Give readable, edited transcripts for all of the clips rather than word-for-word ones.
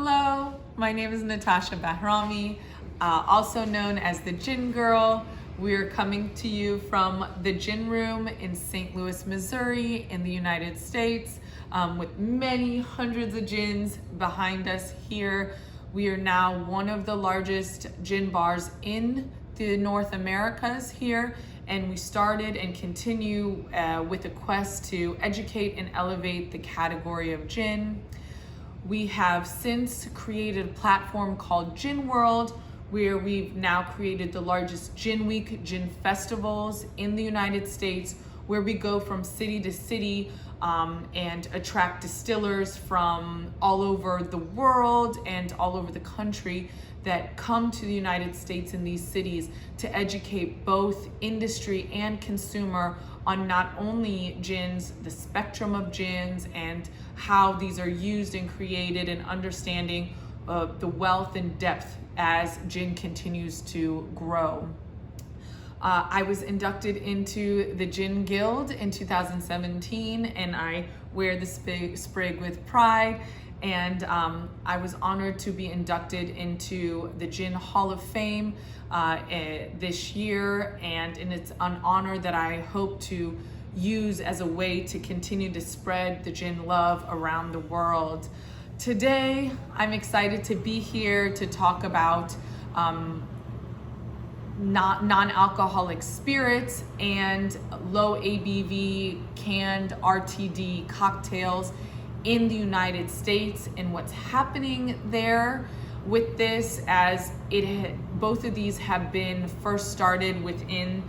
Hello, my name is Natasha Bahrami, also known as the Gin Girl. We're coming to you from the Gin Room in St. Louis, Missouri in the United States, with many hundreds of gins behind us here. We are now one of the largest gin bars in the North Americas here, and we started and continue with a quest to educate and elevate the category of gin. We have since created a platform called Gin World, where we've now created the largest Gin Week, gin festivals in the United States, where we go from city to city and attract distillers from all over the world and all over the country that come to the United States in these cities to educate both industry and consumer on not only gins, the spectrum of gins, and how these are used and created, and understanding the wealth and depth as gin continues to grow. I was inducted into the Gin Guild in 2017, and I wear the sprig with pride. And I was honored to be inducted into the Gin Hall of Fame this year, and it's an honor that I hope to use as a way to continue to spread the gin love around the world. Today, I'm excited to be here to talk about non-alcoholic spirits and low ABV canned RTD cocktails in the United States, and what's happening there with this, as both of these have been first started within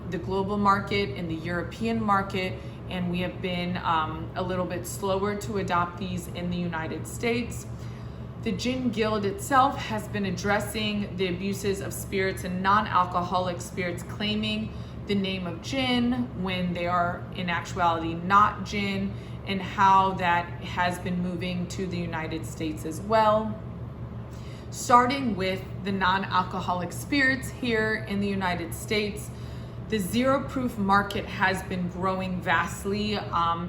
the global market and the European market, and we have been a little bit slower to adopt these in the United States. The Gin Guild itself has been addressing the abuses of spirits and non-alcoholic spirits, claiming the name of gin when they are in actuality not gin, and how that has been moving to the United States as well. Starting with the non-alcoholic spirits here in the United States, the zero proof market has been growing vastly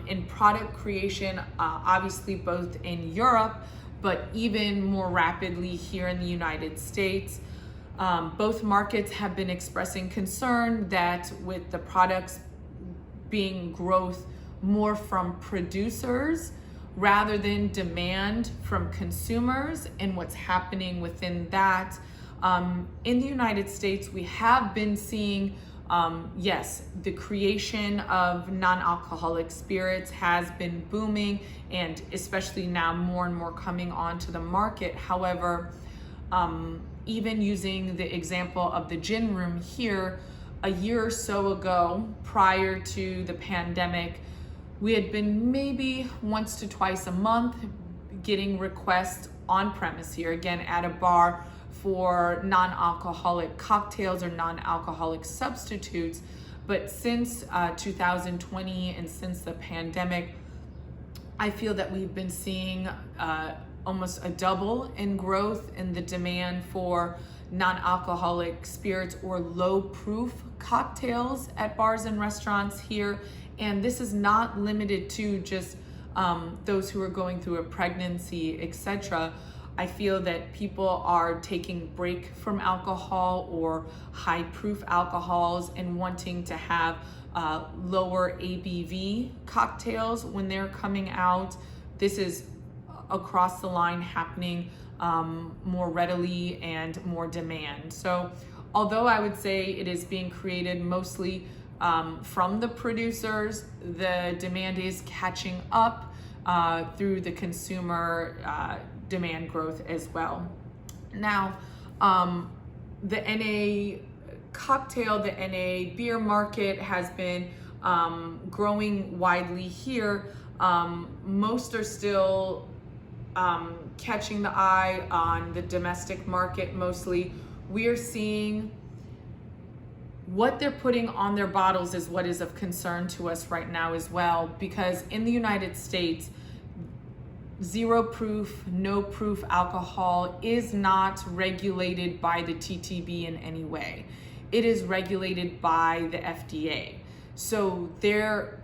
in product creation, obviously both in Europe, but even more rapidly here in the United States. Both markets have been expressing concern that with the products being growth more from producers rather than demand from consumers, and what's happening within that. In the United States, we have been seeing, yes, the creation of non-alcoholic spirits has been booming, and especially now more and more coming onto the market. However, even using the example of the Gin Room here, a year or so ago, prior to the pandemic, we had been maybe once to twice a month getting requests on premise here, again at a bar, for non-alcoholic cocktails or non-alcoholic substitutes. But since 2020 and since the pandemic, I feel that we've been seeing almost a double in growth in the demand for non-alcoholic spirits or low proof cocktails at bars and restaurants here. And this is not limited to just those who are going through a pregnancy, etc. I feel that people are taking break from alcohol or high proof alcohols and wanting to have lower ABV cocktails when they're coming out. This is across the line happening more readily and more demand. So although I would say it is being created mostly from the producers, the demand is catching up through the consumer demand growth as well. Now, the NA cocktail, the NA beer market has been growing widely here. Most are still catching the eye on the domestic market mostly. We are seeing what they're putting on their bottles is what is of concern to us right now as well, because in the United States, zero proof, no proof alcohol is not regulated by the TTB in any way. It is regulated by the FDA. So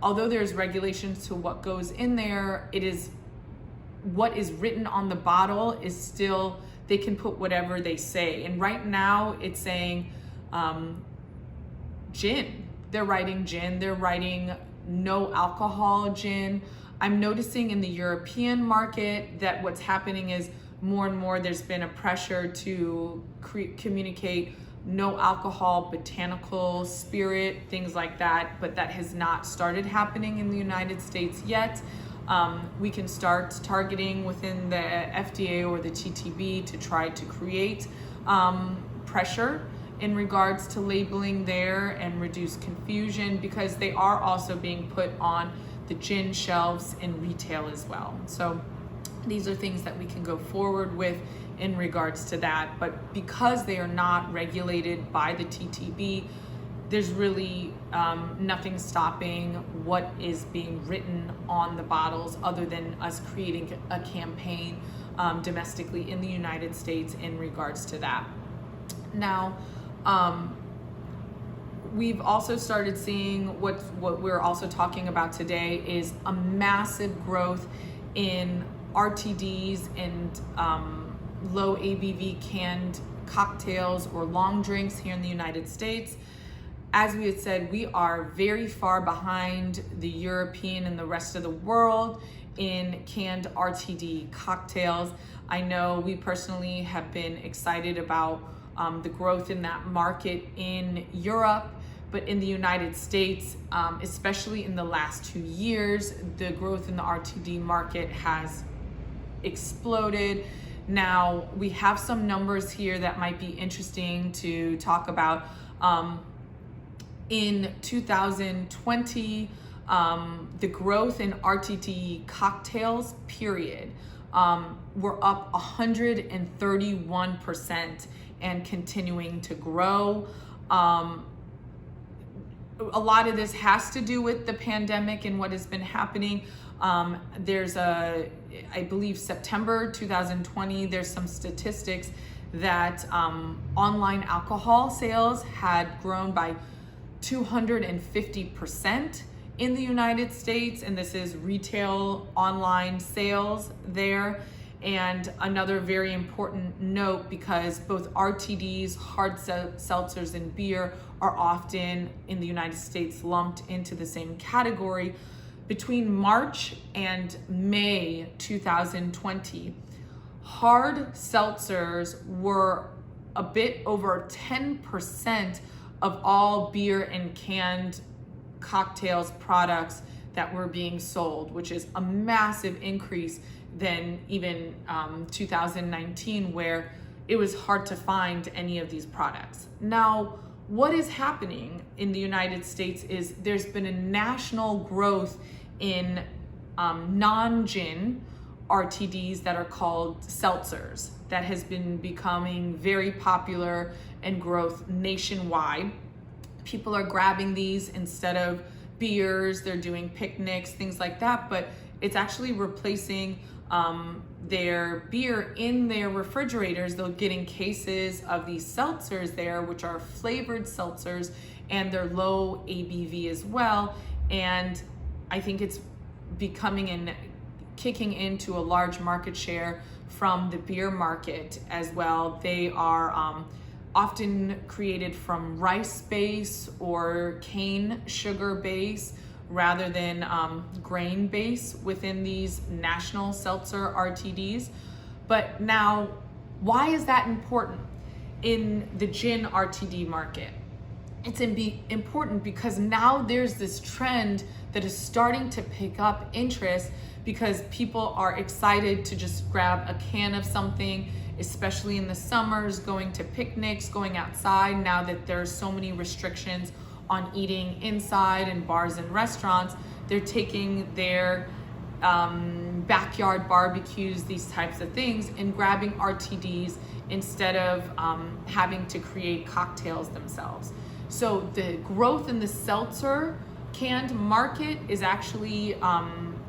although there's regulations to what goes in there, it is what is written on the bottle is still, they can put whatever they say. And right now it's saying gin. They're writing gin, they're writing no alcohol gin. I'm noticing in the European market that what's happening is more and more there's been a pressure to communicate no alcohol, botanical spirit, things like that, but that has not started happening in the United States yet. We can start targeting within the FDA or the TTB to try to create pressure in regards to labeling there and reduce confusion, because they are also being put on the gin shelves in retail as well. So these are things that we can go forward with in regards to that. But because they are not regulated by the TTB, there's really nothing stopping what is being written on the bottles other than us creating a campaign domestically in the United States in regards to that. Now, we've also started seeing what we're also talking about today is a massive growth in RTDs and low ABV canned cocktails or long drinks here in the United States. As we had said, we are very far behind the European and the rest of the world in canned RTD cocktails. I know we personally have been excited about the growth in that market in Europe, but in the United States, especially in the last 2 years, the growth in the RTD market has exploded. Now, we have some numbers here that might be interesting to talk about. In 2020, the growth in RTD cocktails, period, were up 131% and continuing to grow. A lot of this has to do with the pandemic and what has been happening. There's I believe September 2020, there's some statistics that online alcohol sales had grown by 250% in the United States, and this is retail online sales there. And another very important note, because both RTDs, hard seltzers, and beer are often in the United States lumped into the same category. Between March and May 2020, hard seltzers were a bit over 10% of all beer and canned cocktails products that were being sold, which is a massive increase than even 2019, where it was hard to find any of these products. Now, what is happening in the United States is there's been a national growth in non-gin RTDs that are called seltzers that has been becoming very popular and growth nationwide. People are grabbing these instead of beers, they're doing picnics, things like that, but it's actually replacing their beer in their refrigerators. They'll get in cases of these seltzers there, which are flavored seltzers, and they're low ABV as well. And I think it's becoming and kicking into a large market share from the beer market as well. They are often created from rice base or cane sugar base rather than grain base within these national seltzer RTDs. But now, why is that important in the gin RTD market? It's important because now there's this trend that is starting to pick up interest, because people are excited to just grab a can of something, especially in the summers, going to picnics, going outside, now that there's so many restrictions on eating inside in bars and restaurants. They're taking their backyard barbecues, these types of things, and grabbing RTDs instead of having to create cocktails themselves. So the growth in the seltzer canned market is actually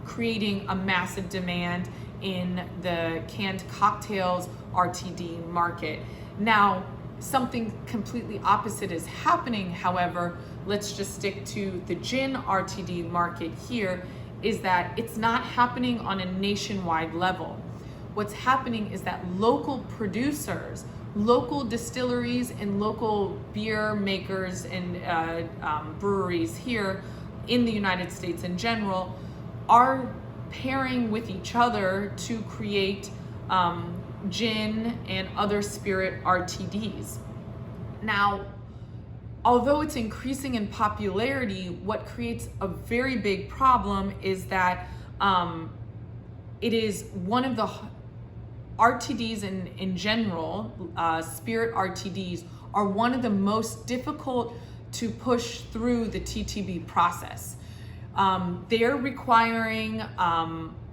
creating a massive demand in the canned cocktails RTD market. Now, something completely opposite is happening, however. Let's just stick to the gin RTD market here, is that it's not happening on a nationwide level. What's happening is that local producers, local distilleries, and local beer makers and breweries here in the United States in general are pairing with each other to create gin and other spirit RTDs. Now, although it's increasing in popularity, what creates a very big problem is that it is one of the RTDs in general, spirit RTDs, are one of the most difficult to push through the TTB process. They're requiring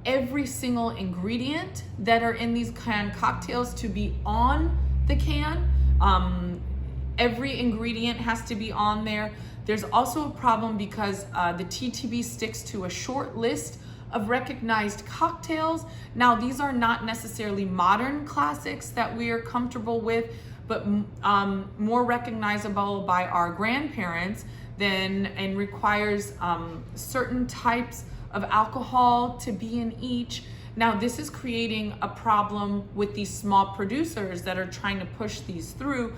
every single ingredient that are in these canned cocktails to be on the can. Every ingredient has to be on there. There's also a problem because the TTB sticks to a short list of recognized cocktails. Now, these are not necessarily modern classics that we are comfortable with, but more recognizable by our grandparents and requires certain types of alcohol to be in each. Now, this is creating a problem with these small producers that are trying to push these through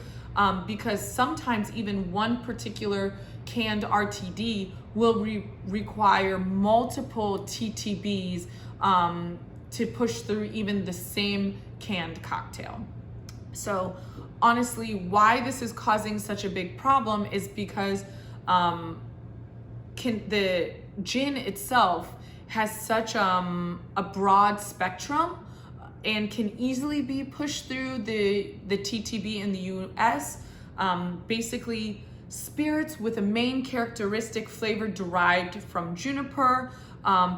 because sometimes even one particular canned RTD will require multiple TTBs to push through even the same canned cocktail. So honestly, why this is causing such a big problem is because the gin itself has such a broad spectrum and can easily be pushed through the TTB in the US. Basically, spirits with a main characteristic flavor derived from juniper,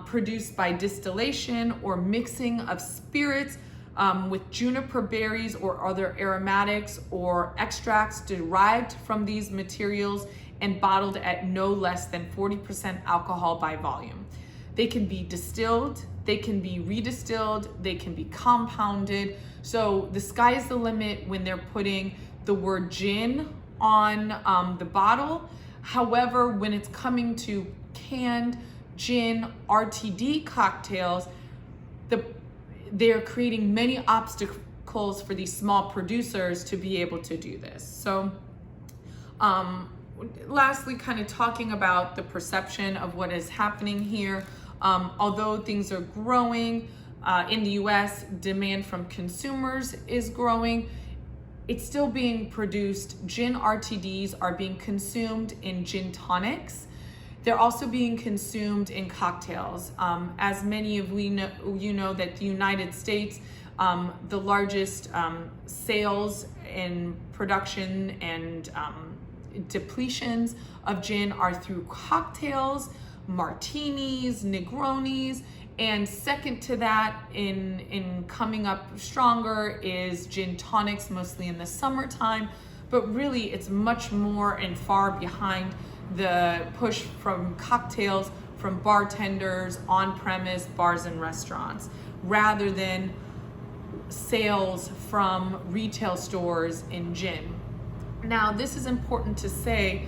produced by distillation or mixing of spirits with juniper berries or other aromatics or extracts derived from these materials and bottled at no less than 40% alcohol by volume. They can be distilled, they can be redistilled, they can be compounded. So the sky is the limit when they're putting the word gin on the bottle. However, when it's coming to canned gin RTD cocktails, they're creating many obstacles for these small producers to be able to do this. So lastly, kind of talking about the perception of what is happening here. Although things are growing in the US, demand from consumers is growing. It's still being produced. Gin RTDs are being consumed in gin tonics. They're also being consumed in cocktails. As many of you know that the United States, the largest sales and production and depletions of gin are through cocktails, martinis, Negronis, and second to that in coming up stronger is gin tonics, mostly in the summertime, but really it's much more and far behind the push from cocktails from bartenders, on-premise bars and restaurants, rather than sales from retail stores in gin. Now, this is important to say,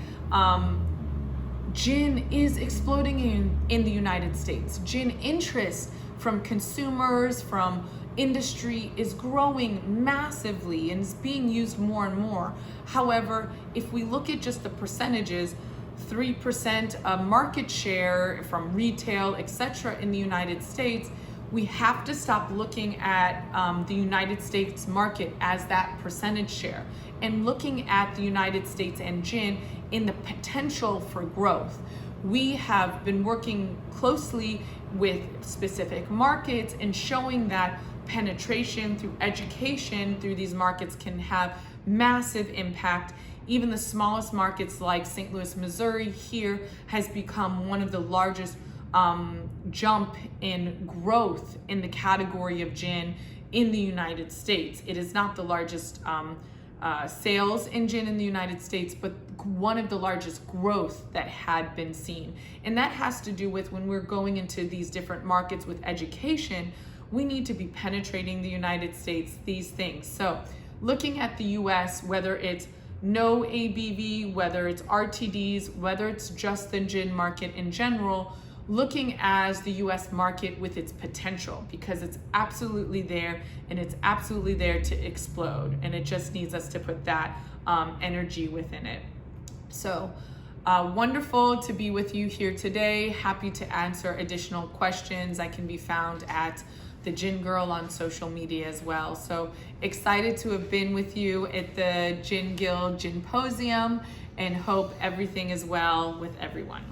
gin is exploding in the United States. Gin interest from consumers, from industry is growing massively and is being used more and more. However, if we look at just the percentages, 3% of market share from retail, etc. in the United States, we have to stop looking at the United States market as that percentage share and looking at the United States and gin in the potential for growth. We have been working closely with specific markets and showing that penetration through education through these markets can have massive impact. Even the smallest markets like St. Louis, Missouri here has become one of the largest jump in growth in the category of gin in the United States. It is not the largest sales in gin in the United States, but one of the largest growth that had been seen. And that has to do with when we're going into these different markets with education, we need to be penetrating the United States, these things. So looking at the US, whether it's no ABV, whether it's RTDs, whether it's just the gin market in general, looking as the US market with its potential, because it's absolutely there and it's absolutely there to explode, and it just needs us to put that energy within it. So wonderful to be with you here today. Happy to answer additional questions. I can be found at the Gin Girl on social media as well. So excited to have been with you at the Gin Guild Ginposium, and hope everything is well with everyone.